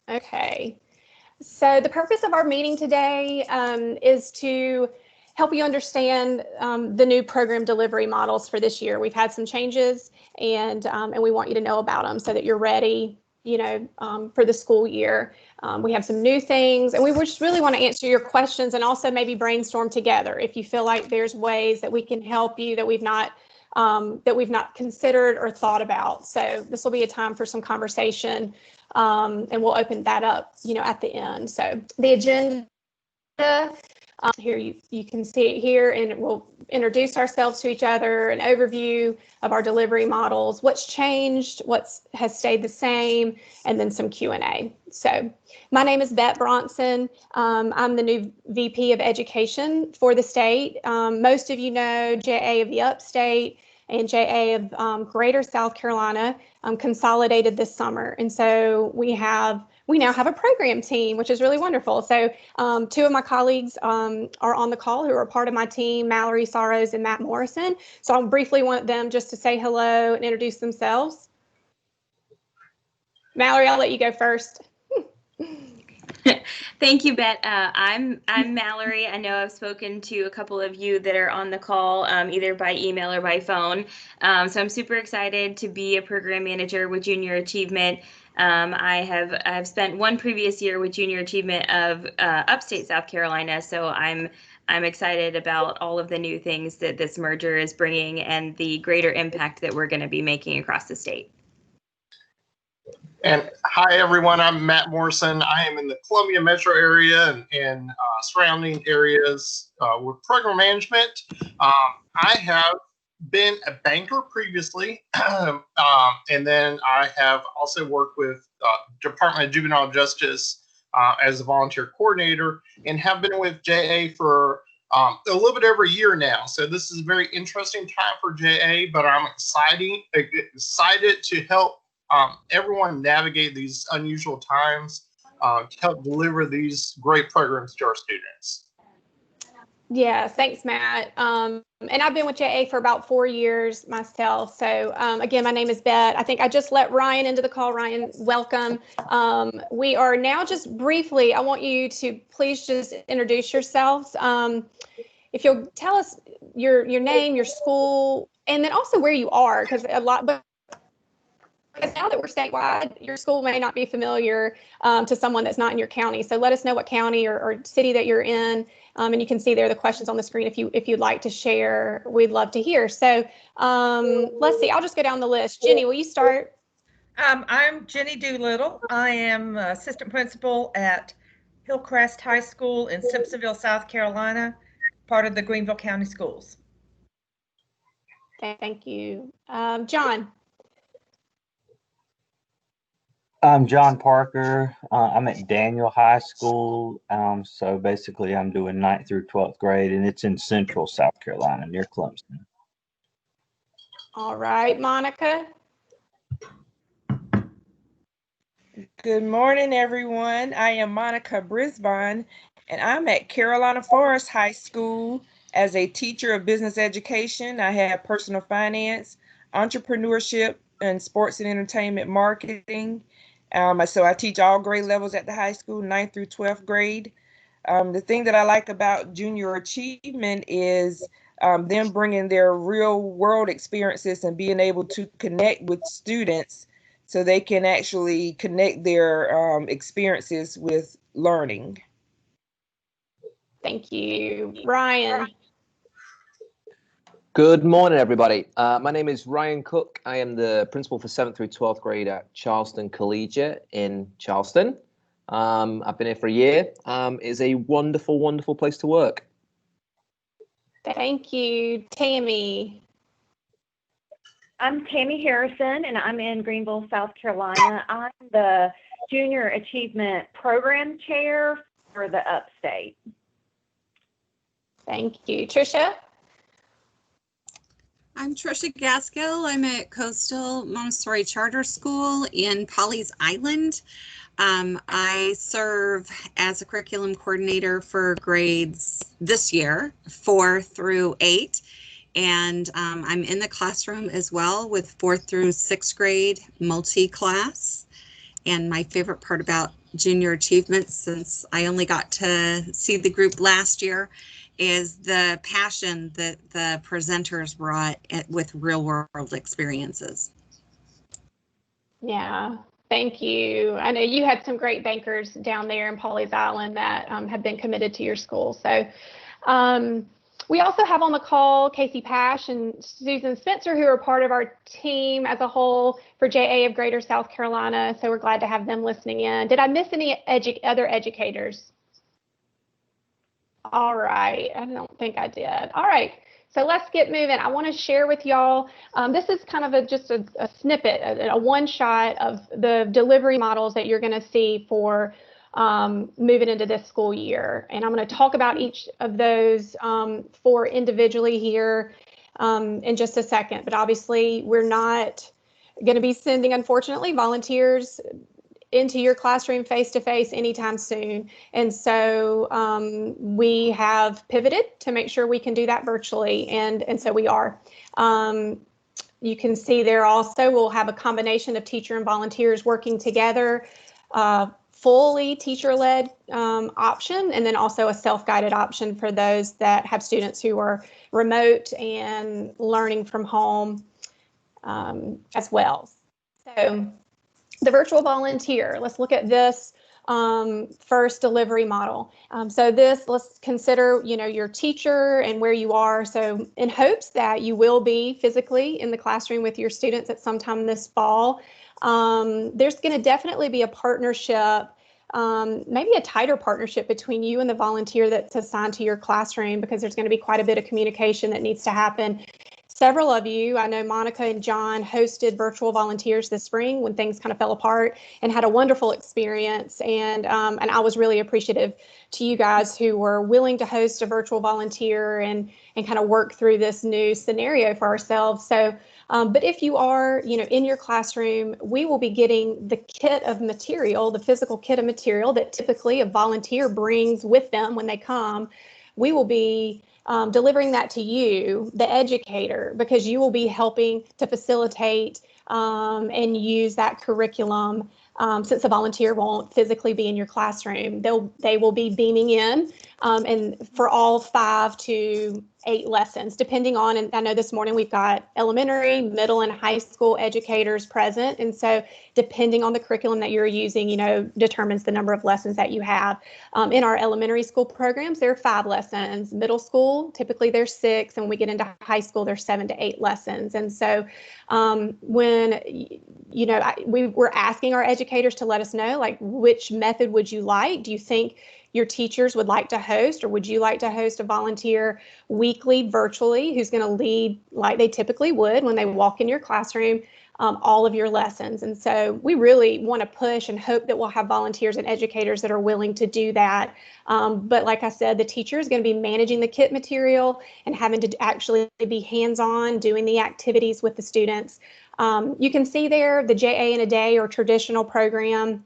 Okay. So the purpose of our meeting today is to help you understand the new program delivery models for this year. We've had some changes, and we want you to know about them so that you're ready, for the school year. We have some new things, and we just really want to answer your questions and also maybe brainstorm together if you feel like there's ways that we can help you that we've not considered or thought about. So this will be a time for some conversation, and we'll open that up, at the end. So the agenda, here you can see it here, and we'll introduce ourselves to each other, an overview of our delivery models, what's changed, what has stayed the same, and then some Q&A. So my name is Bette Bronson. I'm the new VP of Education for the state. Most of you know JA of the Upstate and JA of Greater South Carolina consolidated this summer. And so we now have a program team, which is really wonderful. So two of my colleagues are on the call who are part of my team, Mallory Sorrows and Matt Morrison. So I briefly want them just to say hello and introduce themselves. Mallory, I'll let you go first. Thank you, Bette. I'm Mallory. I know I've spoken to a couple of you that are on the call, either by email or by phone. So I'm super excited to be a program manager with Junior Achievement. I have spent one previous year with Junior Achievement of Upstate South Carolina, so I'm excited about all of the new things that this merger is bringing and the greater impact that we're going to be making across the state. And hi, everyone. I'm Matt Morrison. I am in the Columbia metro area and surrounding areas with program management. I have been a banker previously, and then I have also worked with Department of Juvenile Justice as a volunteer coordinator, and have been with JA for a little bit over a year now. So this is a very interesting time for JA, but I'm excited to help everyone navigate these unusual times to help deliver these great programs to our students. Yeah, thanks, Matt. And I've been with JA for about 4 years myself. So again, my name is Bette. I think I just let Ryan into the call. Ryan, welcome. We are now just briefly, I want you to please just introduce yourselves. If you'll tell us your name, your school, and then also where you are, because now that we're statewide, your school may not be familiar to someone that's not in your county. So let us know what county or city that you're in. And you can see there the questions on the screen if you'd like to share. We'd love to hear. So let's see. I'll just go down the list. Jenny, will you start? I'm Jenny Doolittle. I am assistant principal at Hillcrest High School in Simpsonville, South Carolina, part of the Greenville County Schools. Thank you. John. I'm John Parker. I'm at Daniel High School. So basically I'm doing 9th through 12th grade, and it's in central South Carolina near Clemson. All right, Monica. Good morning, everyone. I am Monica Brisbane, and I'm at Carolina Forest High School as a teacher of business education. I have personal finance, entrepreneurship, and sports and entertainment marketing. So I teach all grade levels at the high school, 9th through 12th grade. The thing that I like about Junior Achievement is them bringing their real world experiences and being able to connect with students so they can actually connect their experiences with learning. Thank you. Ryan. Good morning, everybody. My name is Ryan Cook. I am the principal for 7th through 12th grade at Charleston Collegiate in Charleston. I've been here for a year. It's a wonderful, wonderful place to work. Thank you. Tammy. I'm Tammy Harrison, and I'm in Greenville, South Carolina. I'm the Junior Achievement Program Chair for the Upstate. Thank you. Tricia? I'm Tricia Gaskill. I'm at Coastal Montessori Charter School in Pawleys Island. I serve as a curriculum coordinator for grades this year, 4 through 8. And I'm in the classroom as well with 4th through 6th grade multi-class. And my favorite part about junior achievements, since I only got to see the group last year, is the passion that the presenters brought with real world experiences. Yeah, thank you. I know you had some great bankers down there in Pawleys Island that have been committed to your school. So we also have on the call Casey Pash and Susan Spencer, who are part of our team as a whole for JA of Greater South Carolina. So we're glad to have them listening in. Did I miss any other educators? All right, I don't think I did. All right, so let's get moving. I want to share with y'all, this is kind of just a snippet, a one shot of the delivery models that you're going to see for moving into this school year. And I'm going to talk about each of those for individually here in just a second. But obviously, we're not going to be sending, unfortunately, volunteers into your classroom face-to-face anytime soon. And so we have pivoted to make sure we can do that virtually. And so we are. You can see there also we'll have a combination of teacher and volunteers working together, fully teacher-led option, and then also a self-guided option for those that have students who are remote and learning from home as well. So the virtual volunteer, let's look at this first delivery model. So this, let's consider, your teacher and where you are. So in hopes that you will be physically in the classroom with your students at some time this fall, there's going to definitely be a partnership, maybe a tighter partnership between you and the volunteer that's assigned to your classroom, because there's going to be quite a bit of communication that needs to happen. Several of you, I know Monica and John, hosted virtual volunteers this spring when things kind of fell apart and had a wonderful experience. And I was really appreciative to you guys who were willing to host a virtual volunteer and kind of work through this new scenario for ourselves. So, but if you are, in your classroom, we will be getting the kit of material, the physical kit of material that typically a volunteer brings with them when they come. We will be delivering that to you, the educator, because you will be helping to facilitate and use that curriculum. Since a volunteer won't physically be in your classroom, they will be beaming in, and for all 5 to 8 lessons, depending on, and I know this morning we've got elementary, middle, and high school educators present. And so depending on the curriculum that you're using, determines the number of lessons that you have. In our elementary school programs, there are 5 lessons. Middle school, typically there's 6, and when we get into high school, there's 7 to 8 lessons. And so when, we were asking our educators to let us know, like, which method would you like? Do you think your teachers would like to host, or would you like to host a volunteer weekly virtually who's going to lead, like they typically would when they walk in your classroom, all of your lessons? And so we really want to push and hope that we'll have volunteers and educators that are willing to do that. But like I said, the teacher is going to be managing the kit material and having to actually be hands-on doing the activities with the students. You can see there the JA in a day or traditional program.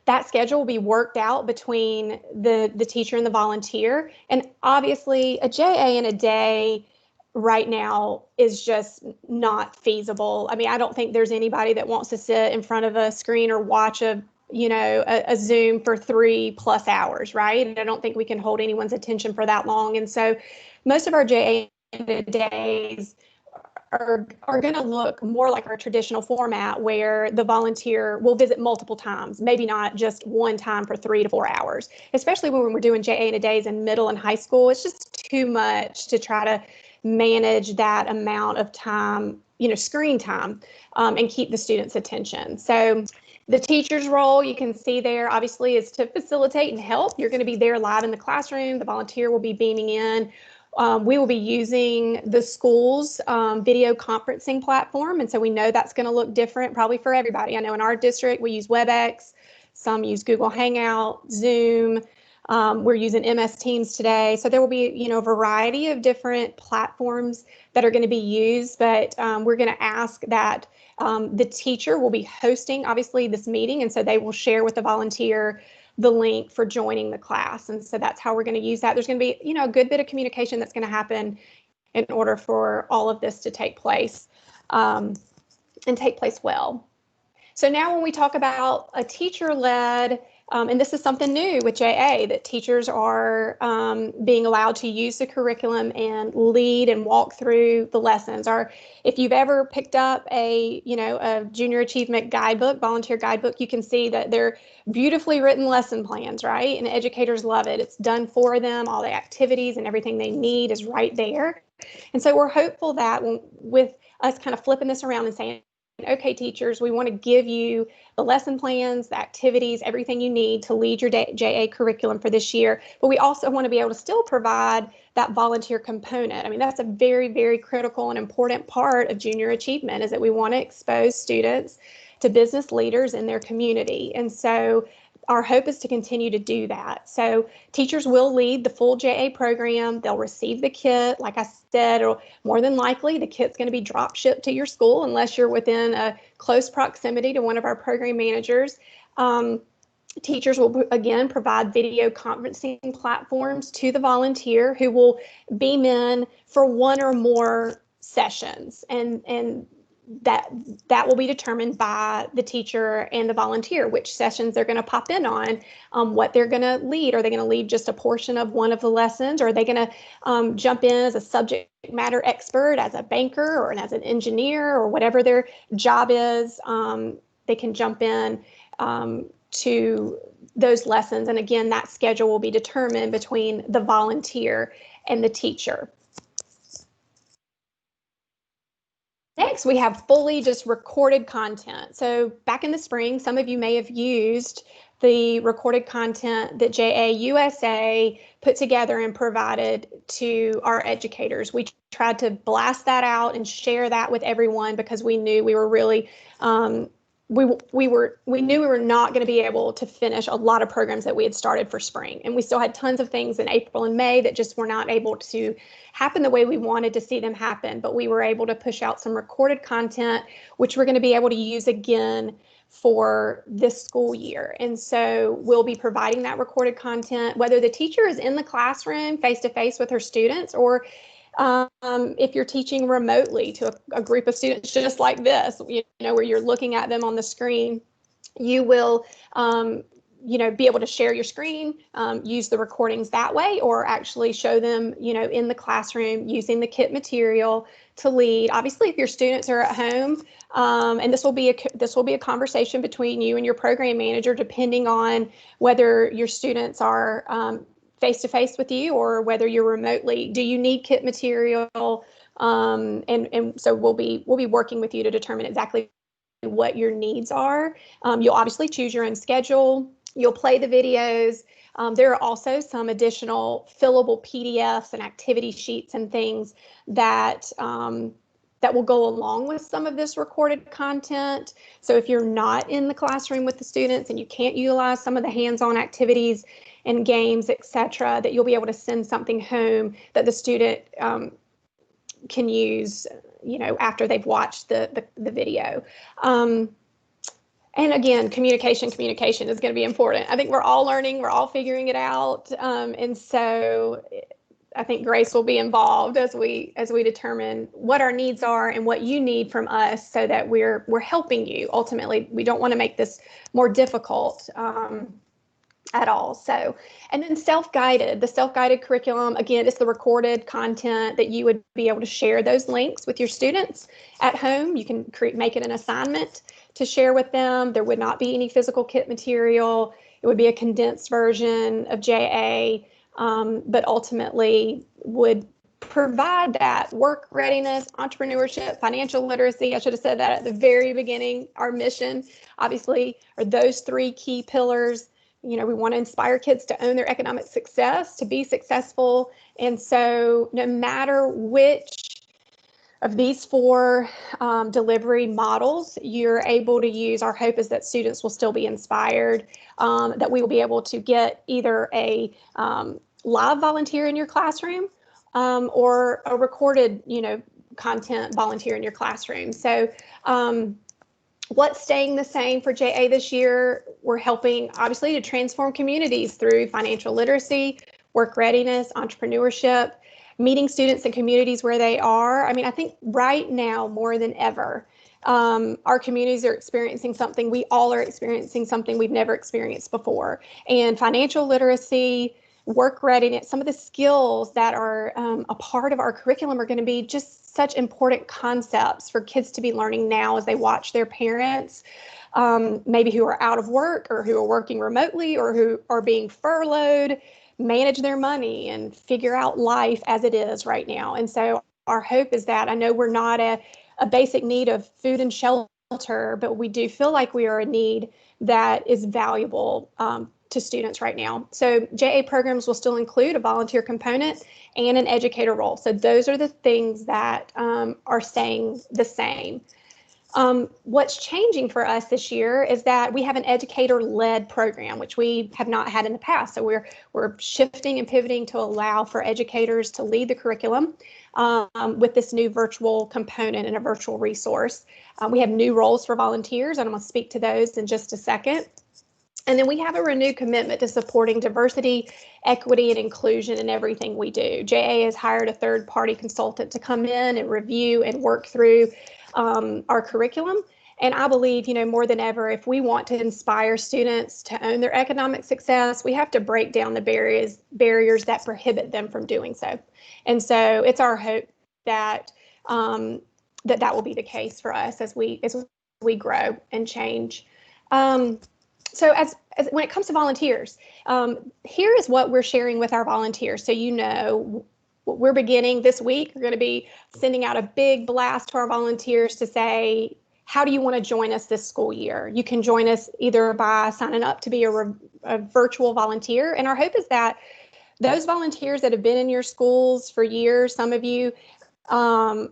That schedule will be worked out between the teacher and the volunteer. And obviously a JA in a day right now is just not feasible. I mean, I don't think there's anybody that wants to sit in front of a screen or watch a Zoom for 3+ hours, right? And I don't think we can hold anyone's attention for that long. And so most of our JA in a days are going to look more like our traditional format, where the volunteer will visit multiple times, maybe not just one time for 3 to 4 hours, especially when we're doing JA in a days in middle and high school. It's just too much to try to manage that amount of time, screen time, and keep the students' attention. So the teacher's role, you can see there, obviously, is to facilitate and help. You're going to be there live in the classroom. The volunteer will be beaming in. We will be using the school's video conferencing platform. And so we know that's going to look different probably for everybody. I know in our district, we use WebEx, some use Google Hangout, Zoom. We're using MS Teams today. So there will be, a variety of different platforms that are going to be used, but we're going to ask that the teacher will be hosting, obviously, this meeting. And so they will share with the volunteer the link for joining the class. And so that's how we're going to use that. There's going to be, a good bit of communication that's going to happen in order for all of this to take place and take place well. So now when we talk about a teacher-led, and this is something new with JA, that teachers are being allowed to use the curriculum and lead and walk through the lessons. Or if you've ever picked up a junior achievement guidebook, volunteer guidebook, you can see that they're beautifully written lesson plans, right? And educators love it. It's done for them. All the activities and everything they need is right there. And so we're hopeful that with us kind of flipping this around and saying, okay, teachers, we want to give you the lesson plans, the activities, everything you need to lead your JA curriculum for this year. But we also want to be able to still provide that volunteer component. I mean, that's a very, very critical and important part of junior achievement, is that we want to expose students to business leaders in their community. And so our hope is to continue to do that. So teachers will lead the full JA program. They'll receive the kit. Like I said, or more than likely, the kit's going to be drop shipped to your school unless you're within a close proximity to one of our program managers. Teachers will, again, provide video conferencing platforms to the volunteer, who will beam in for one or more sessions. And that will be determined by the teacher and the volunteer, which sessions they're going to pop in on, what they're going to lead. Are they going to lead just a portion of one of the lessons? Or are they going to jump in as a subject matter expert, as a banker or as an engineer, or whatever their job is? They can jump in to those lessons. And again, that schedule will be determined between the volunteer and the teacher. Next, we have fully just recorded content. So back in the spring, some of you may have used the recorded content that JA USA put together and provided to our educators. We tried to blast that out and share that with everyone, because we knew we were really we knew we were not going to be able to finish a lot of programs that we had started for spring. And we still had tons of things in April and May that just were not able to happen the way we wanted to see them happen. But we were able to push out some recorded content, which we're going to be able to use again for this school year. And so we'll be providing that recorded content, whether the teacher is in the classroom face-to-face with her students, or if you're teaching remotely to a group of students just like this, where you're looking at them on the screen, you will, be able to share your screen, use the recordings that way, or actually show them, in the classroom using the kit material to lead. Obviously, if your students are at home, and this will be a conversation between you and your program manager, depending on whether your students are face-to-face with you or whether you're remotely. Do you need kit material? And so we'll be working with you to determine exactly what your needs are. You'll obviously choose your own schedule. You'll play the videos. There are also some additional fillable PDFs and activity sheets and things that will go along with some of this recorded content. So if you're not in the classroom with the students and you can't utilize some of the hands-on activities and games, etc., that you'll be able to send something home that the student can use, after they've watched the video. And again, communication is going to be important. I think we're all learning, we're all figuring it out, and so I think Grace will be involved as we determine what our needs are and what you need from us, so that we're helping you. Ultimately, we don't want to make this more difficult at all. So, and then the self-guided curriculum, again, it's the recorded content that you would be able to share those links with your students at home. You can make it an assignment to share with them. There would not be any physical kit material. It would be a condensed version of JA, but ultimately would provide that work readiness, entrepreneurship, financial literacy. I should have said that at the very beginning. Our mission, obviously, are those three key pillars. We want to inspire kids to own their economic success, to be successful. And so no matter which of these four delivery models you're able to use, our hope is that students will still be inspired, that we will be able to get either a live volunteer in your classroom or a recorded, content volunteer in your classroom. So what's staying the same for JA this year? We're helping, obviously, to transform communities through financial literacy, work readiness, entrepreneurship, meeting students and communities where they are. I mean, I think right now, more than ever, Our communities are experiencing something. We all are experiencing something we've never experienced before. And financial literacy, work readiness, some of the skills that are a part of our curriculum are going to be just such important concepts for kids to be learning now as they watch their parents, maybe who are out of work or who are working remotely or who are being furloughed, manage their money and figure out life as it is right now. And so our hope is that, I know we're not a basic need of food and shelter, but we do feel like we are a need that is valuable to students right now. So JA programs will still include a volunteer component and an educator role. So those are the things that are staying the same. What's changing for us this year is that we have an educator-led program, which we have not had in the past. So we're shifting and pivoting to allow for educators to lead the curriculum with this new virtual component and a virtual resource. We have new roles for volunteers, and I'm going to speak to those in just a second. And then we have a renewed commitment to supporting diversity, equity, and inclusion in everything we do. JA has hired a third-party consultant to come in and review and work through our curriculum. And I believe, more than ever, if we want to inspire students to own their economic success, we have to break down the barriers that prohibit them from doing so. And so it's our hope that that will be the case for us as we grow and change. So as when it comes to volunteers, here is what we're sharing with our volunteers. So we're beginning this week. We're going to be sending out a big blast to our volunteers to say, how do you want to join us this school year? You can join us either by signing up to be a virtual volunteer. And our hope is that those volunteers that have been in your schools for years, some of you who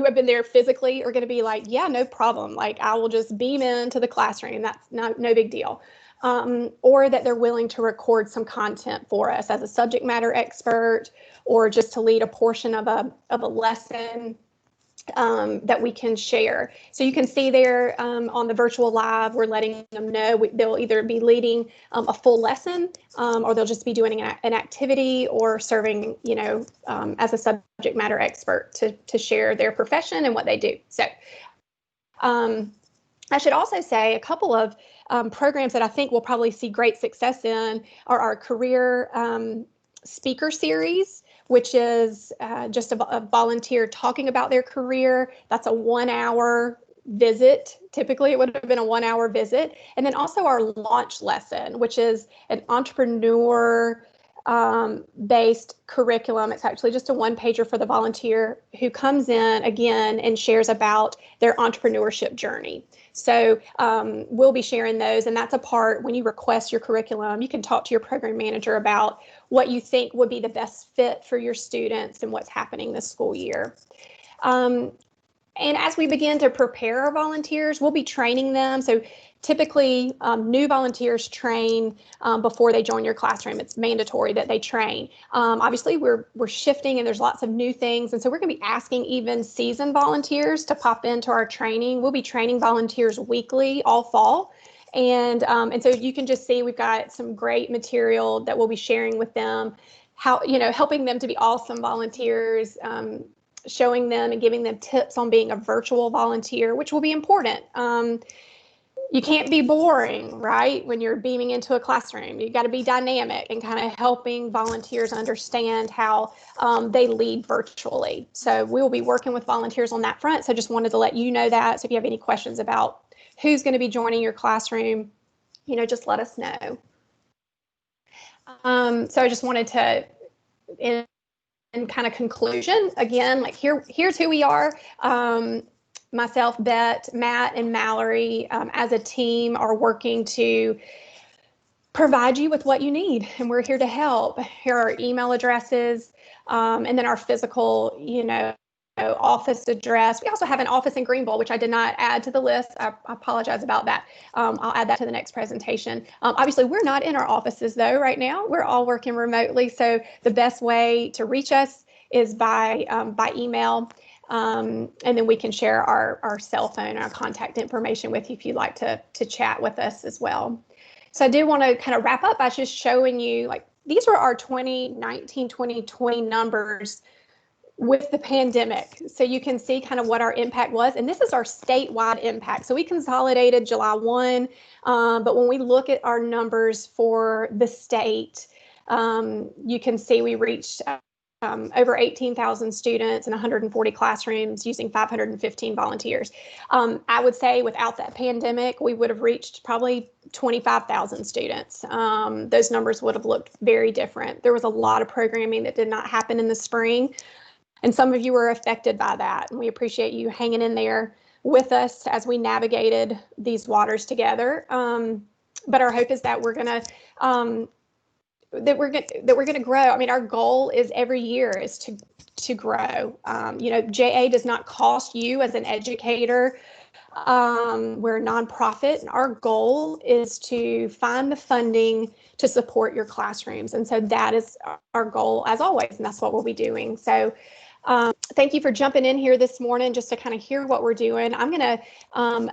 have been there physically are going to be like, yeah, no problem. Like, I will just beam into the classroom. That's no big deal. Or that they're willing to record some content for us as a subject matter expert, or just to lead a portion of a lesson that we can share. So you can see there on the virtual live, we're letting them know they'll either be leading a full lesson, or they'll just be doing an activity or serving, as a subject matter expert to share their profession and what they do. So I should also say a couple of programs that I think we'll probably see great success in are our career speaker series, which is just a volunteer talking about their career. That's a 1-hour visit. Typically, it would have been a 1-hour visit. And then also our launch lesson, which is an entrepreneur based curriculum. It's actually just a 1-pager for the volunteer who comes in again and shares about their entrepreneurship journey. So we'll be sharing those, and that's a part when you request your curriculum, you can talk to your program manager about what you think would be the best fit for your students and what's happening this school year. And as we begin to prepare our volunteers, we'll be training them. So typically, new volunteers train before they join your classroom. It's mandatory that they train. Obviously, we're shifting and there's lots of new things. And so we're going to be asking even seasoned volunteers to pop into our training. We'll be training volunteers weekly all fall. And so you can just see we've got some great material that we'll be sharing with them, how, helping them to be awesome volunteers, showing them and giving them tips on being a virtual volunteer, which will be important. You can't be boring, right? When you're beaming into a classroom, you got to be dynamic and kind of helping volunteers understand how they lead virtually. So we will be working with volunteers on that front. So just wanted to let you know that. So if you have any questions about who's going to be joining your classroom, just let us know. So I just wanted to, in kind of conclusion, again, like here's who we are. Myself, Bet, Matt, and Mallory, as a team, are working to provide you with what you need, and we're here to help. Here are our email addresses, and then our physical, office address. We also have an office in Greenville, which I did not add to the list. I apologize about that. I'll add that to the next presentation. Obviously, we're not in our offices, though, right now. We're all working remotely, so the best way to reach us is by email. And then we can share our cell phone, our contact information with you if you'd like to chat with us as well. So I do want to kind of wrap up by just showing you, like, these were our 2019, 2020 numbers with the pandemic. So you can see kind of what our impact was. And this is our statewide impact. So we consolidated July 1, but when we look at our numbers for the state, you can see we reached over 18,000 students in 140 classrooms using 515 volunteers. I would say without that pandemic, we would have reached probably 25,000 students. Those numbers would have looked very different. There was a lot of programming that did not happen in the spring, and some of you were affected by that. And we appreciate you hanging in there with us as we navigated these waters together. But our hope is that we're going to grow. I mean, our goal is every year is to grow. JA does not cost you as an educator. We're a nonprofit, and our goal is to find the funding to support your classrooms. And so that is our goal as always, and that's what we'll be doing. So thank you for jumping in here this morning just to kind of hear what we're doing. I'm going to open